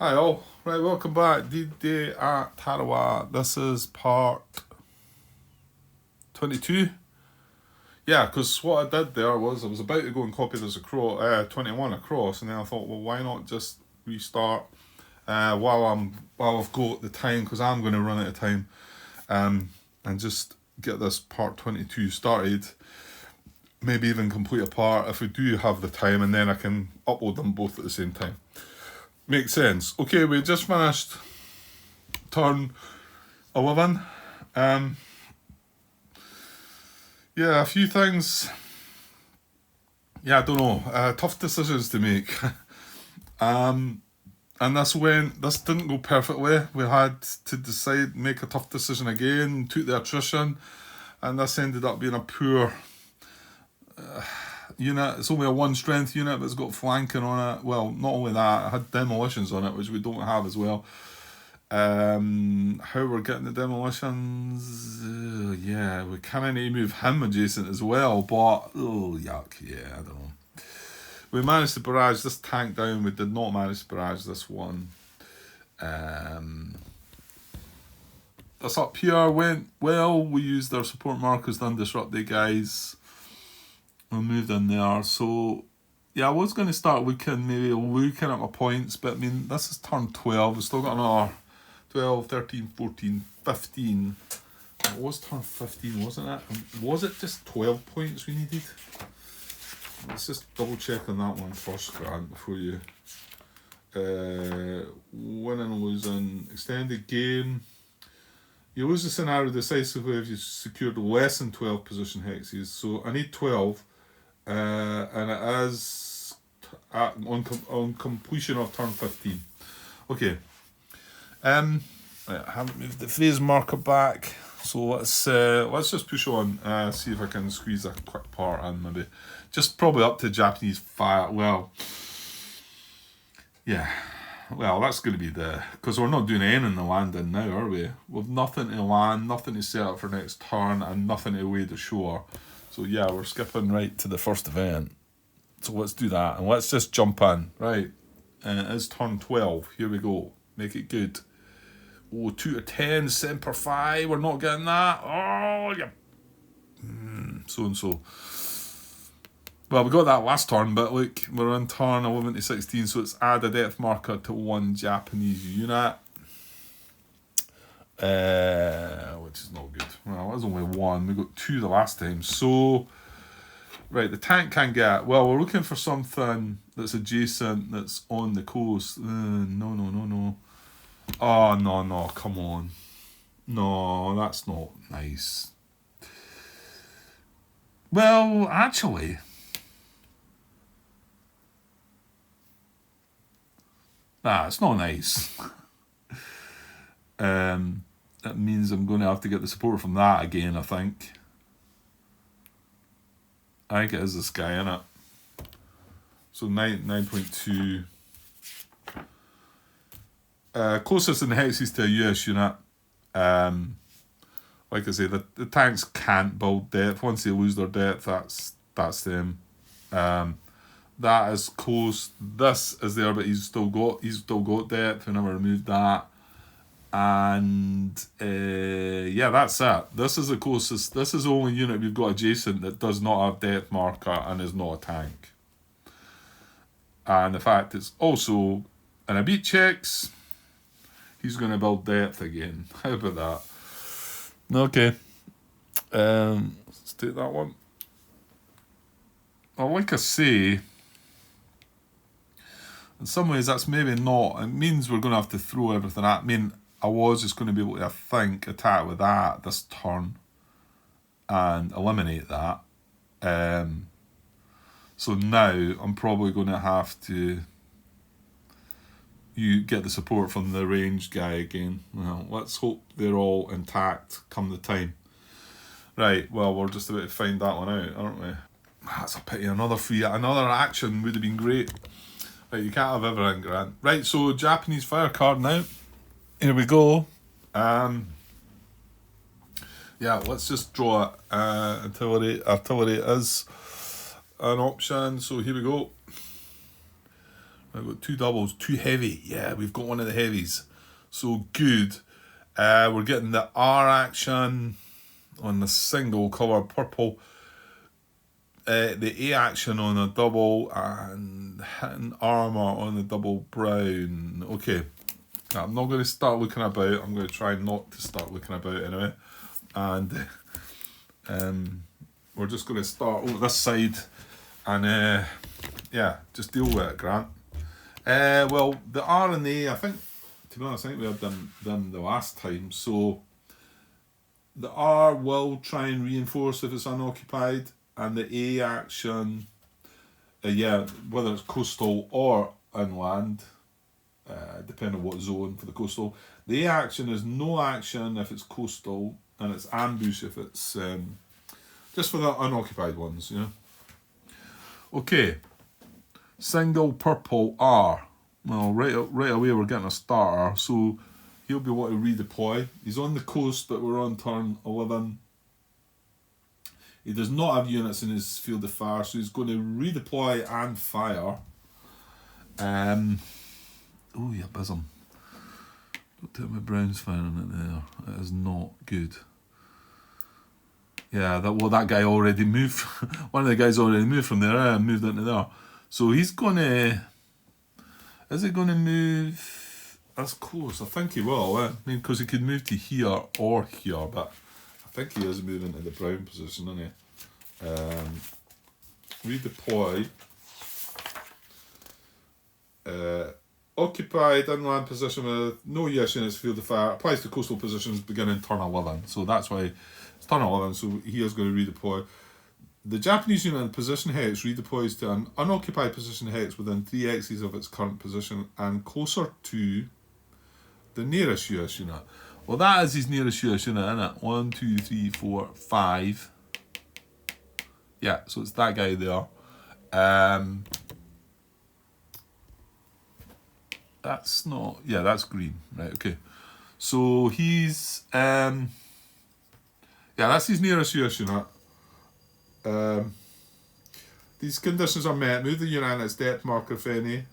Hi all, right, welcome back. D-Day at Tarawa. This is part 22. Yeah, because what I did there was I was about to go and copy this across, 21 across, and then I thought, well, why not just restart while I've got the time, because I'm going to run out of time, and just get this part 22 started. Maybe even complete a part if we do have the time, and then I can upload them both at the same time. Makes sense. Okay, we just finished turn 11. Um, yeah, a few things. Yeah, I don't know. Tough decisions to make. um, and this didn't go perfectly. We had to make a tough decision again, took the attrition, and this ended up being a poor unit. It's only a one strength unit, but it's got flanking on it. Well, not only that, it had demolitions on it, which we don't have as well. How we're getting the demolitions? Yeah, we kind of need to move him adjacent as well, but yuck, yeah, I don't know. We managed to barrage this tank down. We did not manage to barrage this one. This up here went well. We used our support markers to undisrupt the guys. We moved in there. So, yeah, I was going to start looking at my points, but I mean, this is turn 12. We've still got another 12, 13, 14, 15. It was turn 15, wasn't it? Was it just 12 points we needed? Let's just double check on that one first, Grant, before you. Winning and losing. Extended game. You lose the scenario decisively if you secured less than 12 position hexes. So I need 12. And it is on completion of turn 15. Okay. Right, I haven't moved the phase marker back, so let's just push on. See if I can squeeze a quick part in, maybe just probably up to Japanese fire. Well, yeah. Well, that's going to be because we're not doing anything in the landing now, are we? We've nothing to land, nothing to set up for next turn, and nothing to away the shore. So yeah, we're skipping right to the first event. So let's do that, and let's just jump in. Right, it is turn 12. Here we go. Make it good. Oh, 2 to 10, Semper Fi. We're not getting that. Oh, yeah. So and so. Well, we got that last turn, but look, we're on turn 11 to 16, so it's add a depth marker to one Japanese unit. Which is not good. Well, there's only one. We got 2 the last time. So, right, the tank can get. Well, we're looking for something that's adjacent, that's on the coast. No. Oh, no, come on. No, that's not nice. Well, actually, it's not nice. That means I'm going to have to get the support from that again, I think. I think it is this guy, innit? So 9.2. Closest in the hexes to a US unit. Like I say, the tanks can't build depth. Once they lose their depth, that's them. That is close. This is there, but he's still got depth. We never removed that. And yeah, that's it. This is the closest. This is the only unit we've got adjacent that does not have depth marker and is not a tank. And the fact it's also in a beat checks, he's going to build depth again. How about that? Okay. Let's take that one. Well, like I say, in some ways that's maybe not. It means we're going to have to throw everything at. I mean, I was just going to be able to, I think, attack with that this turn and eliminate that. So now I'm probably going to have to get the support from the ranged guy again. Well, let's hope they're all intact come the time. Right, well, we're just about to find that one out, aren't we? That's a pity. Another action would have been great. Right, you can't have everything, Grant. Right, so Japanese fire card now. Here we go. Yeah, let's just draw it. Artillery is an option, so here we go. I've got 2 doubles, 2 heavy. Yeah, we've got one of the heavies. So good. We're getting the R action on the single colour purple. The A action on a double, and hitting armour on the double brown. Okay. I'm not going to start looking about. I'm going to try not to start looking about anyway. And we're just going to start over this side and yeah, just deal with it, Grant. Well, the R and the A, I think, to be honest, I think we had them the last time. So the R will try and reinforce if it's unoccupied, and the A action, yeah, whether it's coastal or inland, depending on what zone for the coastal. The A action is no action if it's coastal, and it's ambush if it's just for the unoccupied ones, you know. Okay, single purple R. Well, right away we're getting a starter, so he'll be wanting to redeploy. He's on the coast, but we're on turn 11. He does not have units in his field of fire, so he's going to redeploy and fire. Oh, yeah, bism. Don't tell me Brown's firing it there. It is not good. Yeah, that guy already moved. One of the guys already moved from there, moved into there. So he's going to... Is he going to move... That's close. I think he will. I mean, because he could move to here or here, but I think he is moving to the brown position, isn't he? Redeploy. Occupied inland position with no yes units field of fire. Applies to coastal positions beginning turn 11. So that's why it's turn 11, so he is going to redeploy. The Japanese unit in position hex redeploys to an unoccupied position hex within 3 X's of its current position and closer to the nearest US unit. Well, that is his nearest US unit, isn't it? 1, 2, 3, 4, 5. Yeah, so it's that guy there. That's not... Yeah, that's green. Right, okay. So he's... yeah, that's his nearest US unit. These conditions are met. Move the unit in its depth marker if any.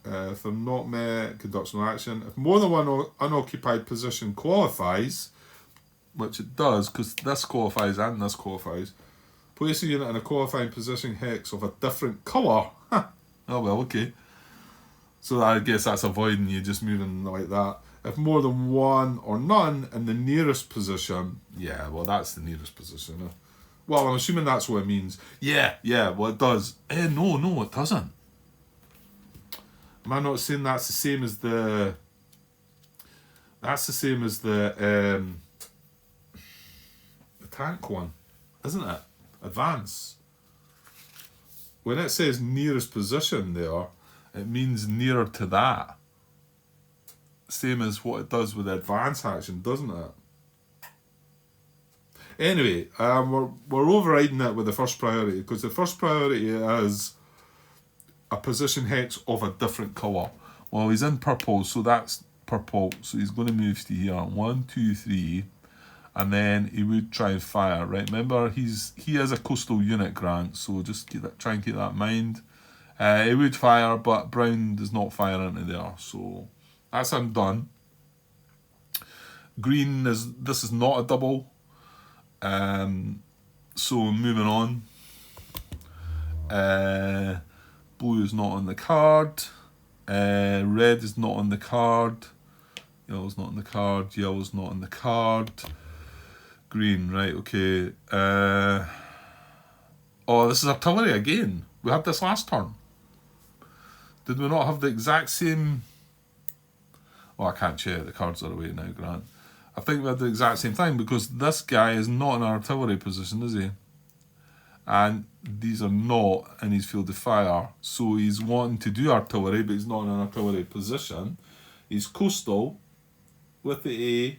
If they're not met, conducts no action. If more than one unoccupied position qualifies, which it does, because this qualifies and this qualifies, place the unit in a qualifying position hex of a different colour. Oh well, okay. So I guess that's avoiding you just moving like that. If more than one or none in the nearest position, yeah, well that's the nearest position. Well, I'm assuming that's what it means. Yeah, well it does. No, it doesn't. Am I not saying that's the same as the... That's the same as the tank one, isn't it? Advance. When it says nearest position there, it means nearer to that. Same as what it does with the advance action, doesn't it? Anyway, we're overriding it with the first priority, because the first priority is a position hex of a different colour. Well, he's in purple, so that's purple, so he's going to move to here. 1, 2, 3, and then he would try and fire, right? Remember, he is a coastal unit, Grant, so just try and keep that in mind. He would fire, but brown does not fire into there, so that's him done. Green this is not a double. So moving on. Blue is not on the card. Red is not on the card. Yellow's not on the card. Yellow's not on the card. Green, right, okay. Oh, this is artillery again. We had this last turn. Did we not have the exact same... Oh, I can't check. The cards are away now, Grant. I think we had the exact same thing, because this guy is not in an artillery position, is he? And these are not in his field of fire. So he's wanting to do artillery, but he's not in an artillery position. He's coastal with the A.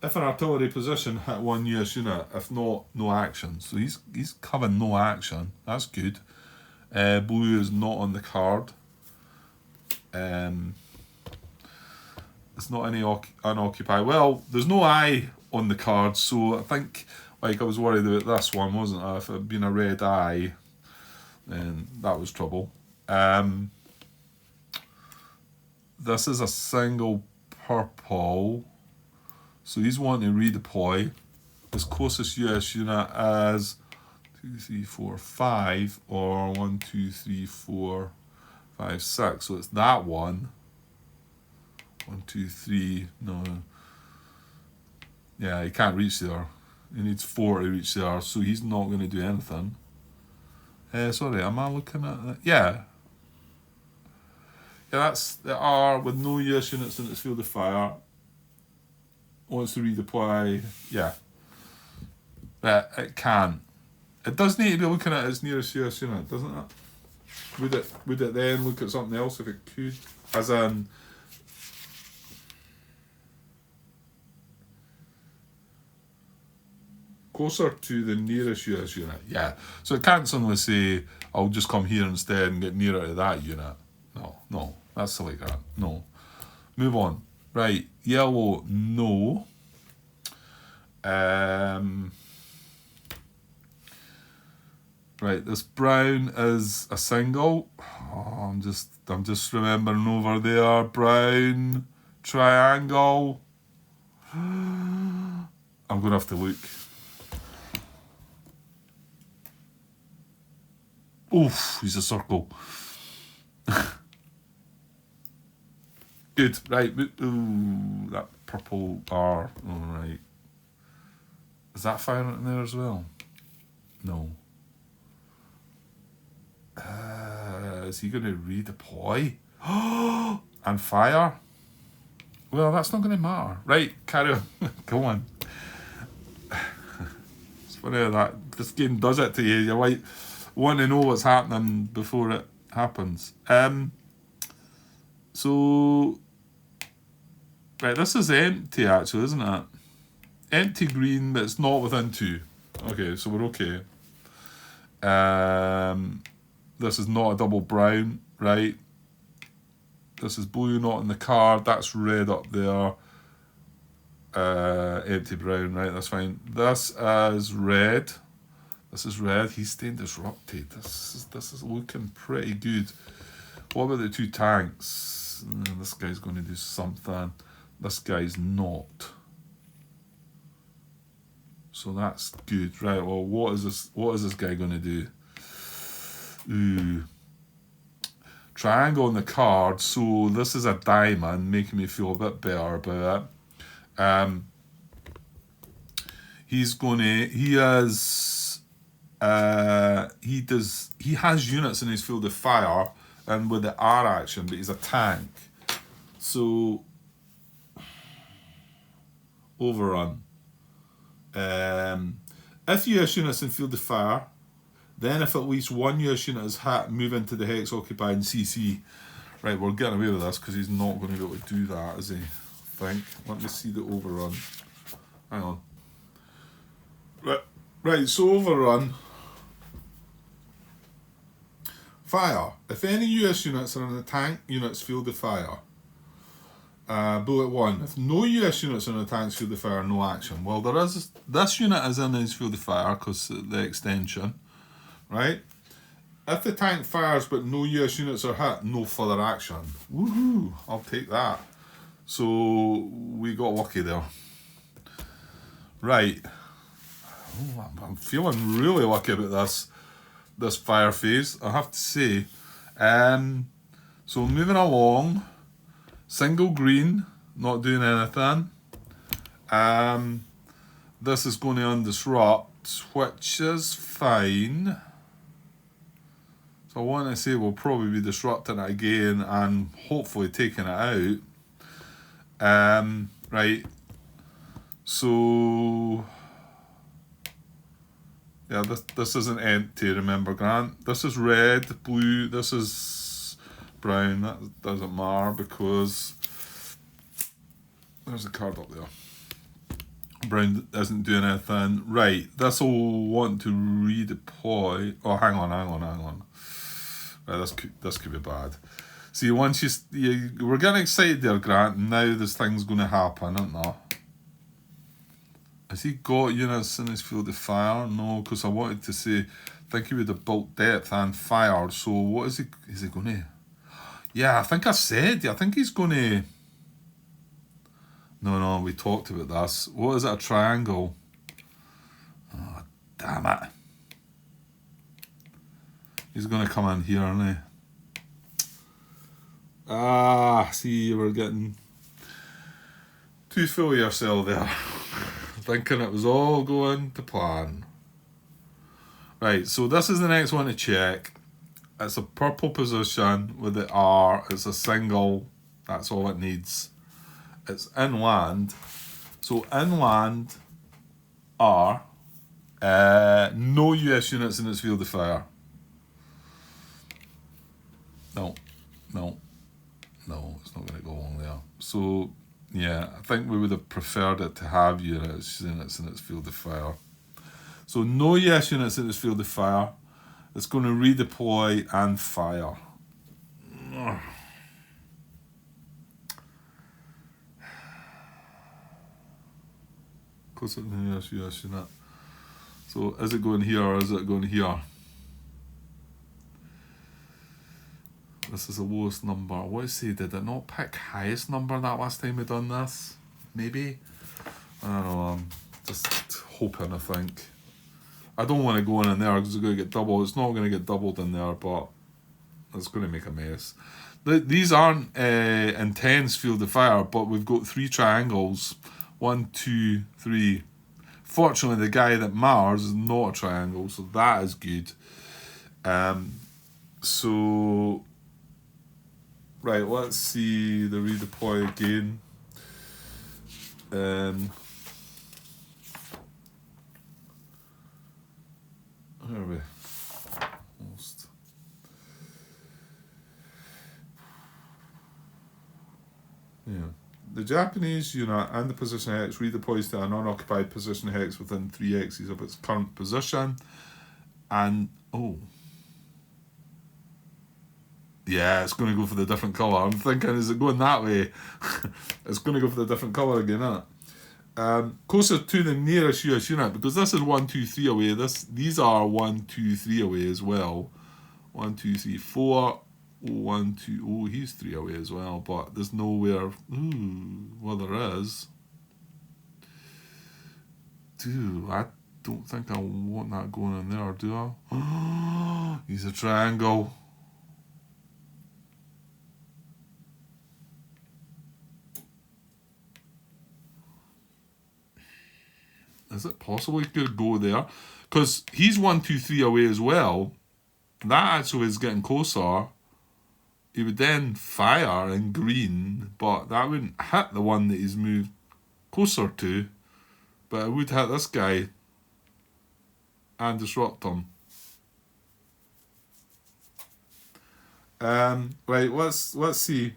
If an artillery position, hit 1 US unit. If not, no action. So he's covering no action. That's good. Blue is not on the card. It's not any unoccupied. Well, there's no eye on the card, so I think, like, I was worried about this one, wasn't I? If it had been a red eye, then that was trouble. This is a single purple. So he's wanting to redeploy. His closest US unit is 2, 3, 4, 5, or 1, 2, 3, 4, 5, 6. So it's that one. 1, 2, 3. No. Yeah, he can't reach there. He needs 4 to reach there, so he's not going to do anything. Sorry, am I looking at that? Yeah. Yeah, that's the R with no US units in its field of fire. Wants to redeploy. Yeah. But it can. It does need to be looking at its nearest US unit, doesn't it? Would it then look at something else if it could? As in, closer to the nearest US unit. Yeah. So it can't suddenly say, I'll just come here instead and get nearer to that unit. No. That's silly crap. No. Move on. Right. Yellow, no. Right, this brown is a single. Oh, I'm just remembering over there. Brown triangle. I'm gonna have to look. Oof, he's a circle. Good, right. Ooh, that purple R. All right. Is that fire in there as well? No. Is he going to redeploy? And fire? Well, that's not going to matter. Right, carry on. Go on. It's funny how that this game does it to you. You like want to know what's happening before it happens. So right, this is empty actually, isn't it? Empty green, but it's not within 2. Okay, so we're okay. This is not a double brown, right? This is blue, not in the card. That's red up there. Empty brown, right? That's fine. This is red. This is red. He's staying disrupted. This is looking pretty good. What about the 2 tanks? This guy's going to do something. This guy's not. So that's good, right? Well, what is this guy going to do? Ooh. Triangle on the card, so this is a diamond, making me feel a bit better about it. He has units in his field of fire and with the R action, but he's a tank. So overrun. If US units in field of fire, then if at least 1 US unit is hit, move into the hex occupied CC. Right, we're getting away with this because he's not going to be able to do that, is he? I think. Let me see the overrun. Hang on. Right, so overrun. Fire. If any US units are in the tank unit's field of fire, bullet 1. If no US units are in the tank's field of fire, no action. Well, this unit is in his field of fire because the extension. Right? If the tank fires but no US units are hit, no further action. Woohoo! I'll take that. So we got lucky there. Right. Oh, I'm feeling really lucky about this fire phase, I have to say. So moving along, single green, not doing anything. This is going to undisrupt, which is fine. So I want to say we'll probably be disrupting it again and hopefully taking it out. Right. So yeah, this isn't empty, remember, Grant. This is red, blue, this is brown. That doesn't matter because there's a card up there. Brown isn't doing anything. Right, this will want to redeploy. Oh, hang on. Right, this could be bad. See, once we're getting excited there, Grant, and now this thing's going to happen, isn't there? Has he got units in his field of fire? No, because I wanted to say, I think he would have built depth and fire. So what is he going to? Yeah, I think he's going to... No, we talked about this. What is it, a triangle? Oh, damn it. He's going to come in here, isn't he? See, we're getting too full of yourself there. Thinking it was all going to plan. Right, so this is the next one to check. It's a purple position with the R. It's a single. That's all it needs. It's inland. So inland R. No US units in its field of fire. No, it's not going to go along there. So, yeah, I think we would have preferred it to have units in its field of fire. So, no US units in its field of fire. It's going to redeploy and fire. Closer to the US unit. So, is it going here or is it going here? This is the lowest number. What is he? Did it not pick highest number that last time we done this? Maybe? I don't know. I'm just hoping, I think. I don't want to go in there because it's going to get doubled. It's not going to get doubled in there, but it's going to make a mess. These aren't intense field of fire, but we've got 3 triangles. 1, 2, 3. Fortunately, the guy that matters is not a triangle, so that is good. So... Right, let's see the redeploy again. Where are we? Almost. Yeah. The Japanese unit and the position hex redeploys to an unoccupied position hex within 3 axes of its current position. And, yeah, it's going to go for the different colour. I'm thinking, is it going that way? It's going to go for the different colour again, isn't it? Closer to the nearest US unit, because this is 1, 2, 3 away. These are 1, 2, 3 away as well. 1, 2, 3, 4. 1, 2. Oh, he's 3 away as well, but there's nowhere. Well, there is. I don't think I want that going in there, do I? He's a triangle. Is it possible he could go there? Because he's 1, 2, 3 away as well. That actually is getting closer. He would then fire in green, but that wouldn't hit the one that he's moved closer to. But it would hit this guy and disrupt him. Right, let's see.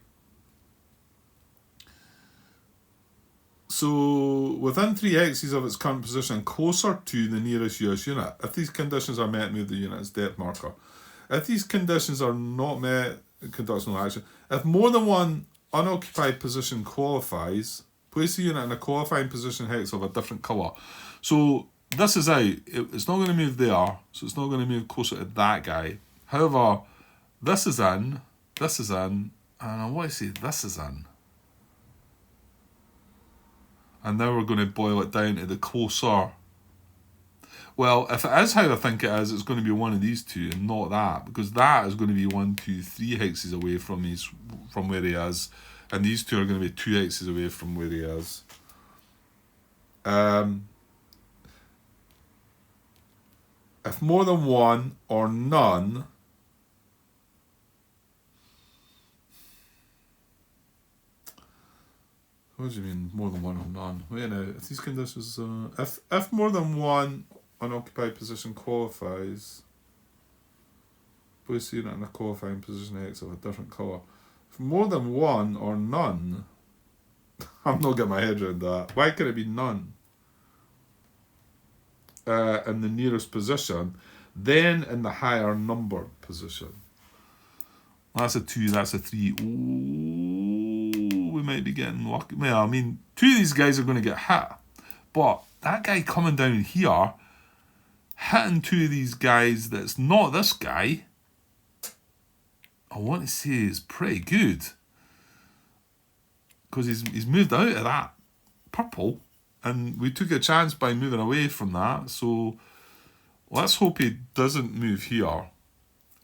So, within 3 axes of its current position, closer to the nearest US unit. If these conditions are met, move the unit's depth marker. If these conditions are not met, conducts no action. If more than one unoccupied position qualifies, place the unit in a qualifying position hex of a different colour. So, this is out. It's not going to move there, so it's not going to move closer to that guy. However, this is in, and I want to say this is in. And now we're going to boil it down to the closer. Well, if it is how I think it is, it's going to be one of these two and not that. Because that is going to be 1, 2, 3 hexes away from where he is. And these two are going to be 2 hexes away from where he is. If more than one or none... What do you mean, more than one or none? Wait now, if these conditions... if more than one unoccupied position qualifies, place the unit in a qualifying position X of a different colour. If more than one or none... I'm not getting my head around that. Why can it be none? In the nearest position, then in the higher numbered position. That's a 2, that's a 3. Ooh, we might be getting lucky. Well, I mean, 2 of these guys are going to get hit. But that guy coming down here, hitting 2 of these guys that's not this guy, I want to say is pretty good. Because he's moved out of that purple. And we took a chance by moving away from that. So let's hope he doesn't move here.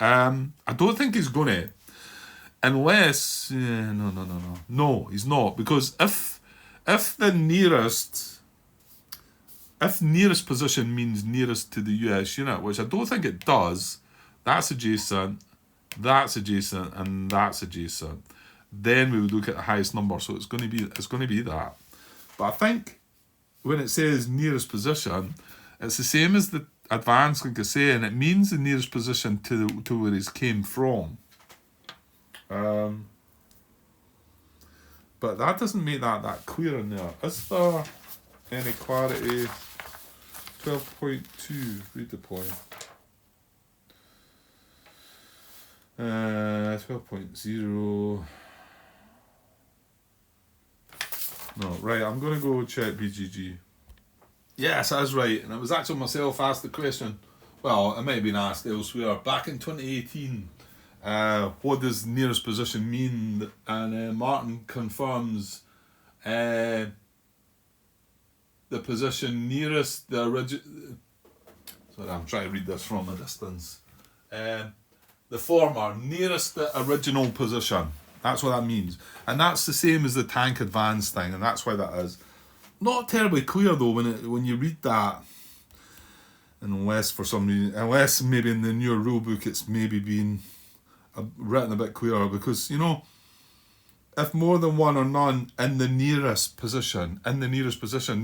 I don't think he's going to. Unless... No, he's not. Because if the nearest... If nearest position means nearest to the US unit, which I don't think it does, that's adjacent, and that's adjacent. Then we would look at the highest number. So it's going to be that. But I think when it says nearest position, it's the same as the advanced, like I say, and it means the nearest position to where he came from. But that doesn't make that clear in there. Is there any clarity? 12.2 redeploy. 12.0. No, right, I'm going to go check BGG. Yes, that's right. And it was actually myself asked the question. Well, it might have been asked elsewhere. Back in 2018, what does nearest position mean? And Martin confirms the position nearest the original... Sorry, I'm trying to read this from a distance. The former, nearest the original position. That's what that means. And that's the same as the tank advance thing, and that's why that is. Not terribly clear though when you read that. Unless for some reason, unless maybe in the newer rulebook it's maybe been written a bit clearer, because, you know, if more than one or none in the nearest position,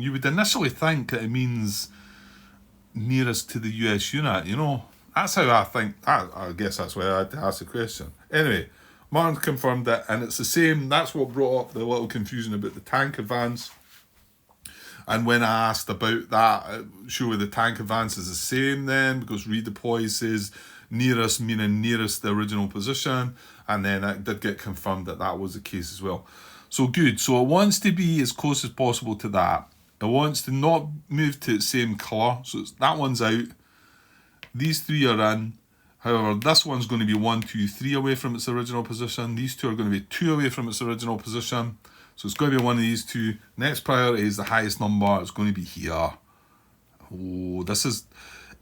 you would initially think that it means nearest to the US unit, you know. That's how I think. I guess that's why I had to ask the question. Anyway, Martin confirmed it, and it's the same. That's what brought up the little confusion about the tank advance. And when I asked about that, surely the tank advance is the same then, because redeploy says nearest, meaning nearest the original position. And then it did get confirmed that that was the case as well. So good. So it wants to be as close as possible to that. It wants to not move to its same colour. So that one's out. These three are in. However, this one's going to be 1, 2, 3 away from its original position. These two are going to be 2 away from its original position. So it's going to be one of these two. Next priority is the highest number. It's going to be here. Oh, this is...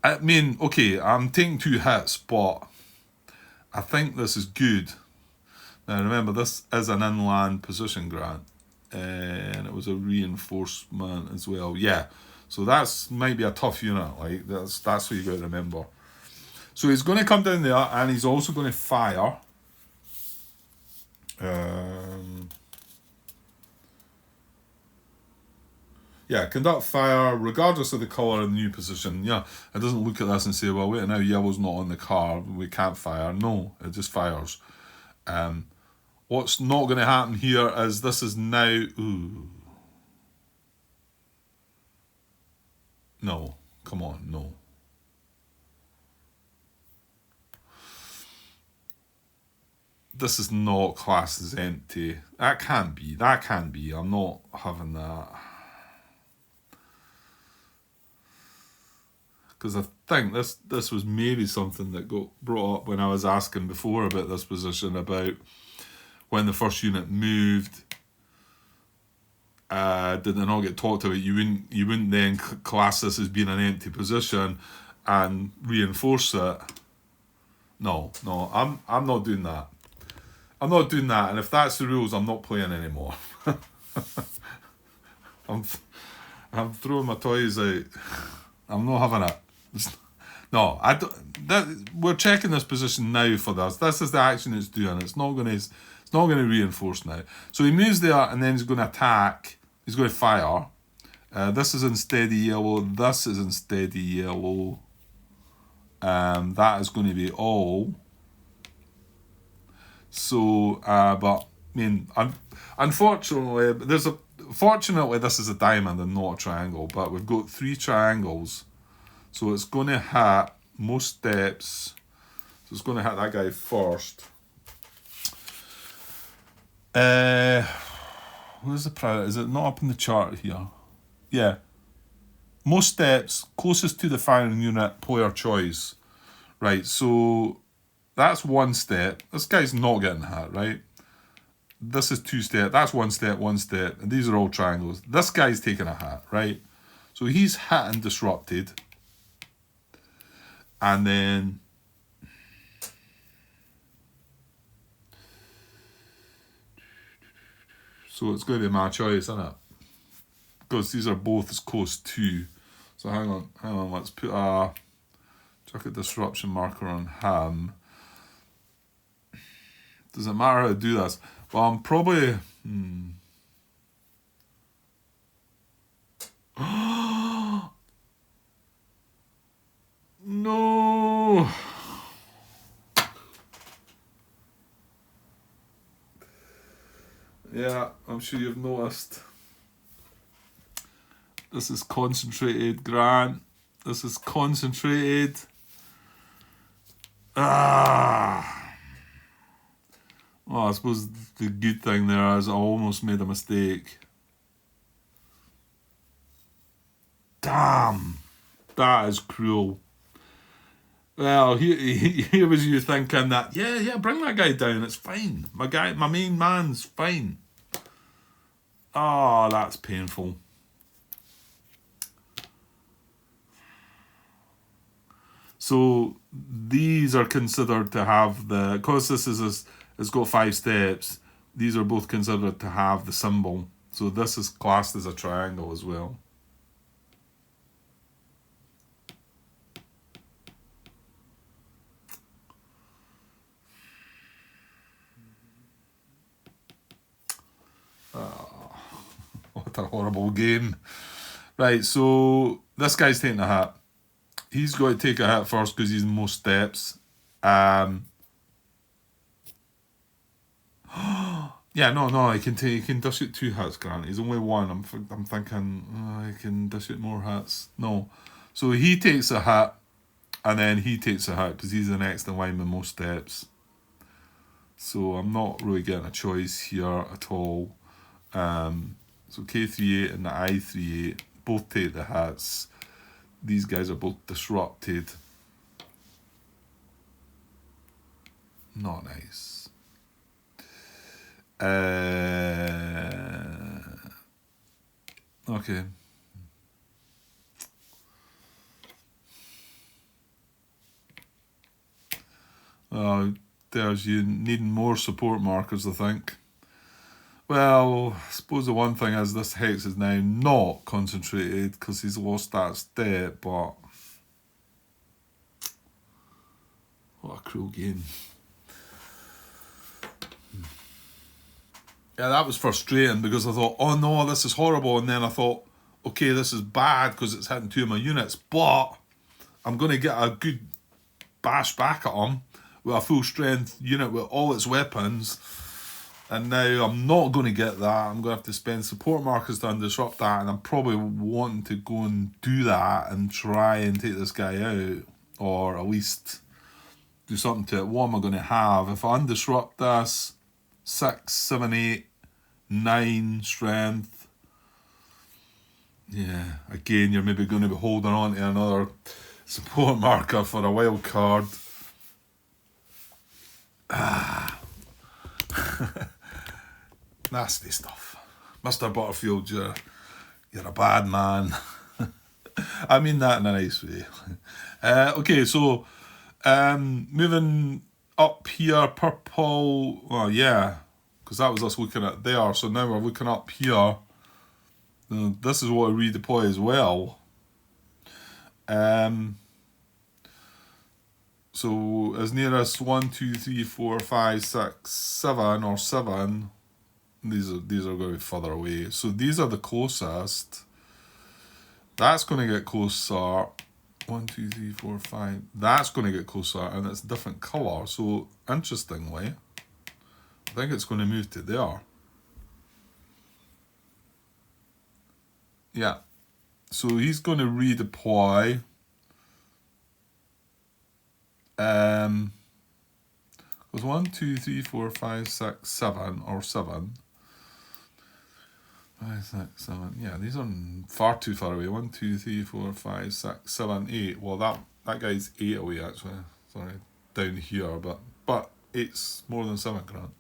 I mean, okay, I'm taking 2 hits, but I think this is good. Now, remember, this is an inland position grant. And it was a reinforcement as well. Yeah. So that's might be a tough unit. Like, that's what you got to remember. So he's going to come down there, and he's also going to fire. Yeah, conduct fire regardless of the colour in the new position. Yeah, it doesn't look at this and say, well, wait, now yellow's not on the car, we can't fire. No, it just fires. What's not going to happen here is this is now... Ooh. No, come on, no. This is not classed as empty. That can't be. I'm not having that. Because I think this was maybe something that got brought up when I was asking before about this position, about when the first unit moved. Did it not get talked about? You wouldn't then class this as being an empty position and reinforce it. No, I'm not doing that. I'm not doing that, and if that's the rules, I'm not playing anymore. I'm throwing my toys out. I'm not having it. No, I don't. We're checking this position now for this. This is the action it's doing. It's not going to reinforce now. So he moves there, and then he's going to attack. He's going to fire. This is in steady yellow. This is in steady yellow. That is going to be all. So, but I mean, unfortunately, fortunately this is a diamond and not a triangle. But we've got 3 triangles, so it's going to hit most steps. So it's going to hit that guy first. Where's the priority? Is it not up in the chart here? Yeah. Most steps, closest to the firing unit, player choice. Right, so That's one step. This guy's not getting hit, right? This is two step. That's one step, one step. And these are all triangles. This guy's taking a hit, right? So he's hit and disrupted. And then so it's going to be my choice, isn't it? Because these are both as close to. So hang on, let's put a chuck a disruption marker on him. Does it matter how to do this? Well, I'm probably no. Yeah, I'm sure you've noticed. This is concentrated, Grant. This is concentrated. Ah. Well, I suppose the good thing there is I almost made a mistake. Damn. That is cruel. Well, here was you thinking that, yeah, bring that guy down. It's fine. My main man's fine. Oh, that's painful. So these are considered to have because this it's got 5 steps. These are both considered to have the symbol. So this is classed as a triangle as well. Oh, what a horrible game. Right, so this guy's taking a hit. He's got to take a hit first because he's the most steps. Yeah, no, he can dish it 2 hits, Grant. He's only 1. I'm thinking he can dish it more hits. No, so he takes a hit, and then he takes a hit because he's the next in line with most steps. So I'm not really getting a choice here at all. So K38 and the I38 both take the hits. These guys are both disrupted. Not nice. Okay. There's you needing more support markers, I think. Well, I suppose the one thing is this hex is now not concentrated because he's lost that step, but what a cruel game. Yeah, that was frustrating because I thought, oh no, this is horrible. And then I thought, okay, this is bad because it's hitting 2 of my units, but I'm going to get a good bash back at him with a full strength unit with all its weapons. And now I'm not going to get that. I'm going to have to spend support markers to undisrupt that. And I'm probably wanting to go and do that and try and take this guy out. Or at least do something to it. What am I going to have? If I undisrupt this, 6, 7, 8, 9 strength. Yeah, again, you're maybe going to be holding on to another support marker for a wild card. Nasty stuff. Mr. Butterfield, you're a bad man. I mean that in a nice way. Okay, so moving up here, purple. Well, yeah, because that was us looking at there. So now we're looking up here. This is what I redeploy as well. So as near as 1, 2, 3, 4, 5, 6, 7 or 7. These are going to be further away. So these are the closest. That's going to get closer. 1, 2, 3, 4, 5. That's going to get closer, and it's a different colour. So interestingly, I think it's going to move to there. Yeah. So he's going to redeploy. Because 1, 2, 3, 4, 5, 6, 7 or 7. 5, 6, 7. Yeah, these are far too far away. 1, 2, 3, 4, 5, 6, 7, 8. Well, that guy's 8 away actually. Sorry, down here, but but it's more than 7 grand.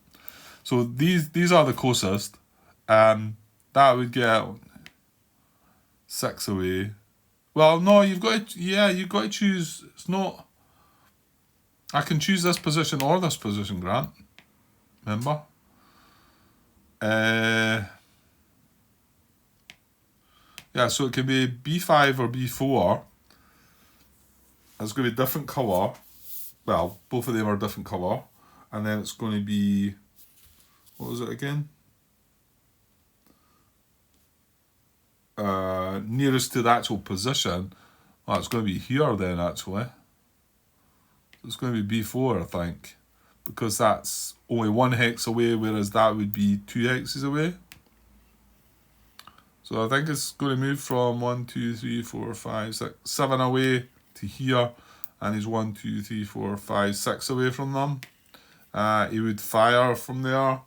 So these are the closest. That would get 6 away. Well, no, you've got to choose. It's not. I can choose this position or this position, Grant. Remember? Yeah, so it can be B5 or B4. It's going to be different colour. Well, both of them are different colour. And then it's going to be... What was it again? Nearest to the actual position. Well, it's going to be here then, actually. It's going to be B4, I think. Because that's only 1 hex away, whereas that would be 2 hexes away. So I think it's going to move from 1, 2, 3, 4, 5, 6, 7 away to here. And he's 1, 2, 3, 4, 5, 6 away from them. He would fire from there.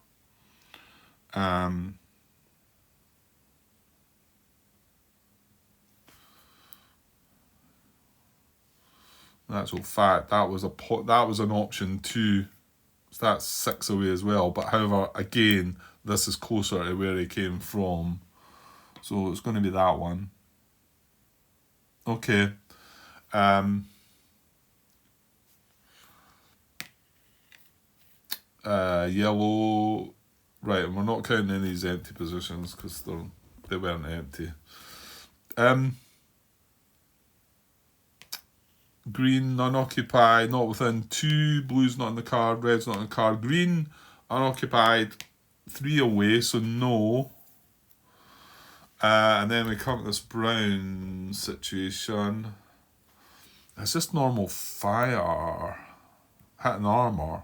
In actual fact, that was an option too. So that's 6 away as well. But however, again, this is closer to where he came from. So it's going to be that one. Okay. Yellow. Right, and we're not counting any of these empty positions because they weren't empty. Green, unoccupied, not within 2. Blue's not in the card. Red's not in the card. Green, unoccupied, 3 away, so no. And then we come to this brown situation. It's just normal fire. Hitting armour.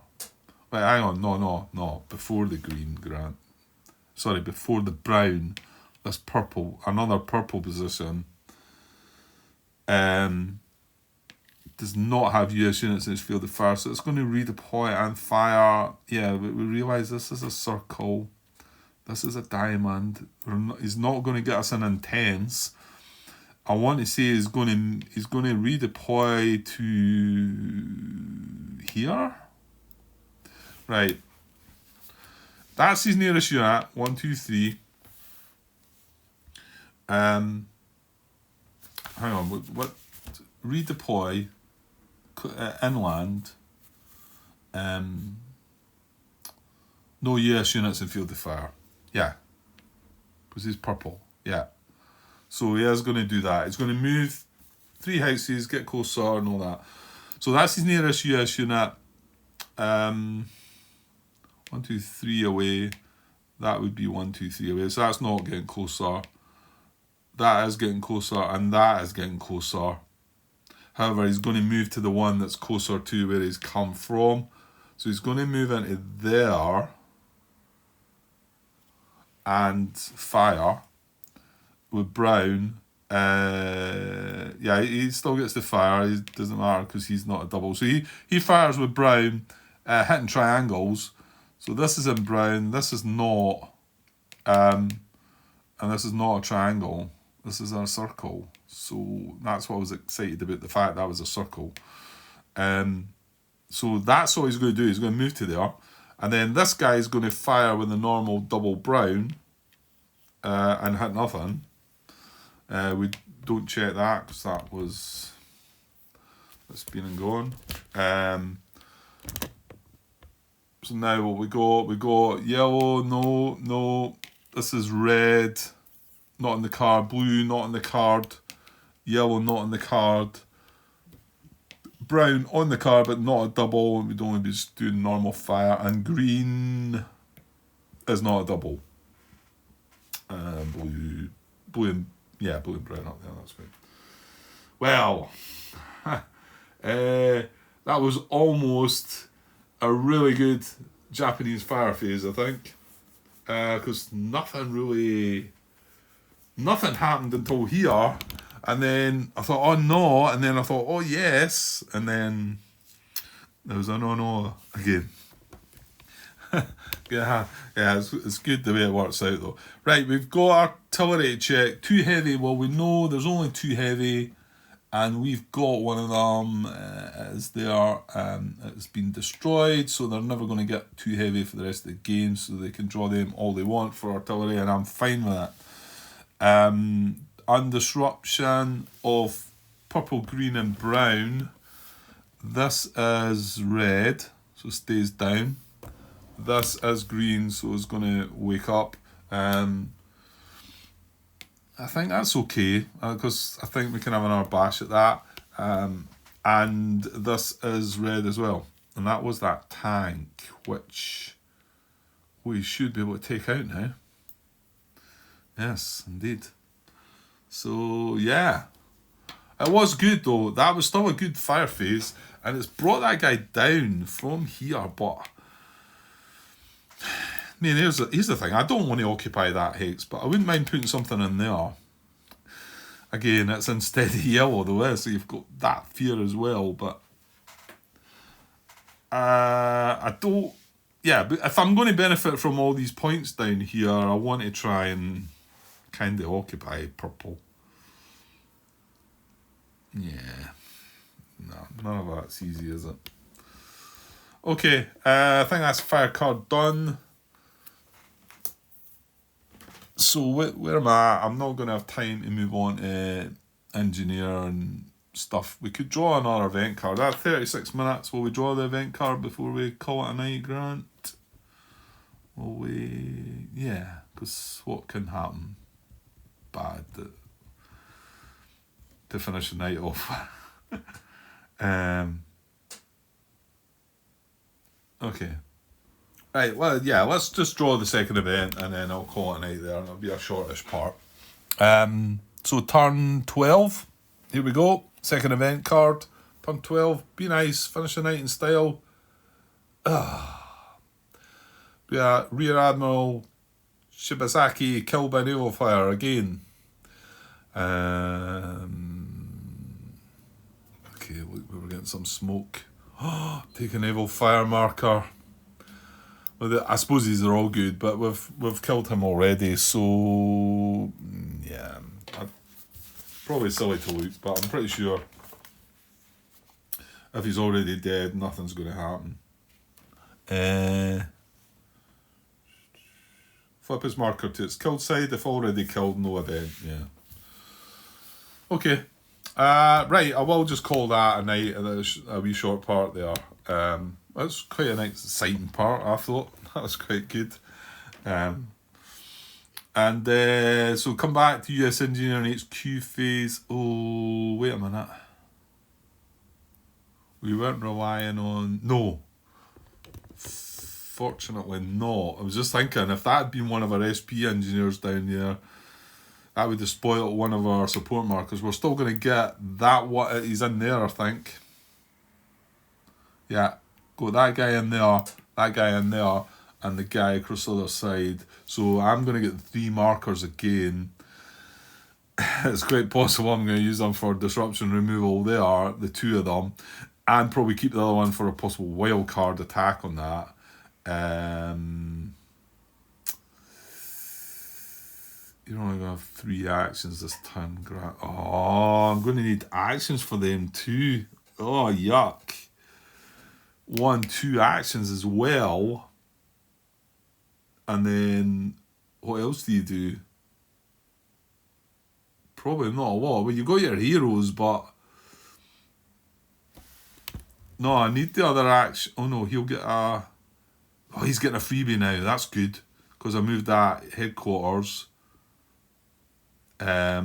Wait, hang on. No. Before the green, Grant. Sorry, before the brown. This purple. Another purple position. Does not have US units in its field of fire. So it's going to redeploy and fire. Yeah, but we realise this is a circle. This is a diamond. He's not going to get us an intense. I want to say he's going to redeploy to here. Right. That's his nearest unit. 1, 2, 3. Hang on. What? Redeploy inland. No US units in field of fire. Yeah. Because he's purple. Yeah. So he is going to do that. He's going to move 3 houses, get closer and all that. So that's his nearest US unit. 1, 2, 3 away. That would be 1, 2, 3 away. So that's not getting closer. That is getting closer and that is getting closer. However, he's going to move to the one that's closer to where he's come from. So he's going to move into there and fire with brown. Yeah, he still gets the fire. It doesn't matter because he's not a double. So he fires with brown, hitting triangles. So this is in brown. This is not. And this is not a triangle. This is a circle. So that's what I was excited about, the fact that was a circle. So that's what he's going to do. He's going to move to there. And then this guy is going to fire with a normal double brown and hit nothing. We don't check that because that's been and gone. So now what we got yellow, no. This is red, not in the card. Blue, not in the card. Yellow, not in the card. Brown on the card, but not a double. We'd only be just doing normal fire. And green is not a double. Blue and brown up there. That's right. Well, that was almost a really good Japanese fire phase, I think, because nothing happened until here. And then I thought, oh no, and then I thought, oh yes, and then there was a no again. yeah, it's good the way it works out though. Right, we've got artillery check. 2 heavy, well we know there's only 2 heavy. And we've got one of them is there. It's been destroyed, so they're never going to get too heavy for the rest of the game, so they can draw them all they want for artillery, and I'm fine with it. Undisruption of purple, green and brown. This is red, so it stays down. This is green, so it's going to wake up. I think that's okay, because I think we can have another bash at that. And this is red as well. And that was that tank, which we should be able to take out now. Yes, indeed. So, yeah. It was good, though. That was still a good fire phase. And it's brought that guy down from here, but... I mean, here's the thing. I don't want to occupy that hex, but I wouldn't mind putting something in there. Again, it's in steady yellow, though, so you've got that fear as well, but... I don't... Yeah, but if I'm going to benefit from all these points down here, I want to try and kind of occupy purple. Yeah. No, none of that's easy, is it? Okay, I think that's fire card done. So where am I? I'm not going to have time to move on to engineer and stuff. We could draw another event card. At 36 minutes, will we draw the event card before we call it a night, Grant? Will we? Yeah, because what can happen? Bad to finish the night off. Okay. Right, well, yeah, let's just draw the second event and then I'll call it a night there and it'll be a shortish part. So turn 12. Here we go. Second event card. Turn 12. Be nice. Finish the night in style. Yeah, Rear Admiral Shibasaki killed by naval fire again. Okay, look, we were getting some smoke. Take a naval fire marker. Well, I suppose these are all good, but we've killed him already, so yeah, probably silly to look, but I'm pretty sure if he's already dead, nothing's going to happen. Flip his marker to its killed side. If already killed, no event. Yeah. Okay. Right, I will just call that a night, a wee short part there. That's quite an exciting part, I thought. That was quite good. So come back to US Engineering HQ phase. Oh, wait a minute. We weren't relying on... No. Fortunately not. I was just thinking, if that had been one of our SP engineers down there, that would have spoiled one of our support markers. We're still going to get that, what he's in there, I think. Yeah, got that guy in there, that guy in there, and the guy across the other side. So I'm going to get 3 markers again. It's quite possible I'm going to use them for disruption removal. They are, the 2 of them. And probably keep the other one for a possible wild card attack on that. You're only going to have 3 actions this turn, Grant. Oh, I'm going to need actions for them too. Oh, yuck. 1, 2 actions as well. And then, what else do you do? Probably not a lot. Well, you've got your heroes, but... No, I need the other action. Oh no, he'll get a... Oh, he's getting a freebie now. That's good. Because I moved that headquarters. So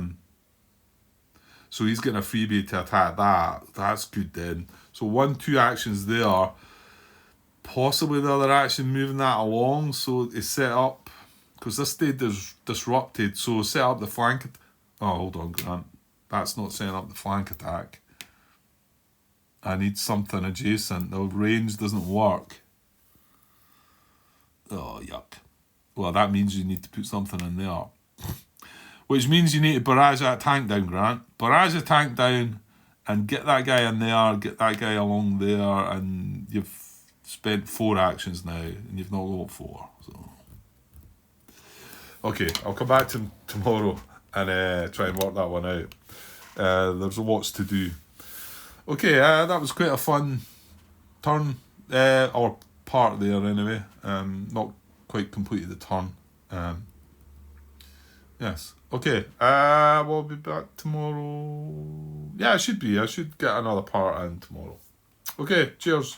he's getting a freebie to attack that. That's good then. So 1, 2 actions there. Possibly the other action moving that along. So it's set up. Because this stayed disrupted. So set up the flank. Oh, hold on, Grant. That's not setting up the flank attack. I need something adjacent. The range doesn't work. Oh, yuck. Well, that means you need to put something in there. Which means you need to barrage that tank down, Grant. Barrage the tank down and get that guy in there, get that guy along there, and you've spent 4 actions now, and you've not got 4. So. Okay, I'll come back to tomorrow and try and work that one out. There's lots to do. Okay, that was quite a fun turn, or part there anyway. Not quite completed the turn. Yes. Okay. We'll be back tomorrow. Yeah, I should be. I should get another part in tomorrow. Okay. Cheers.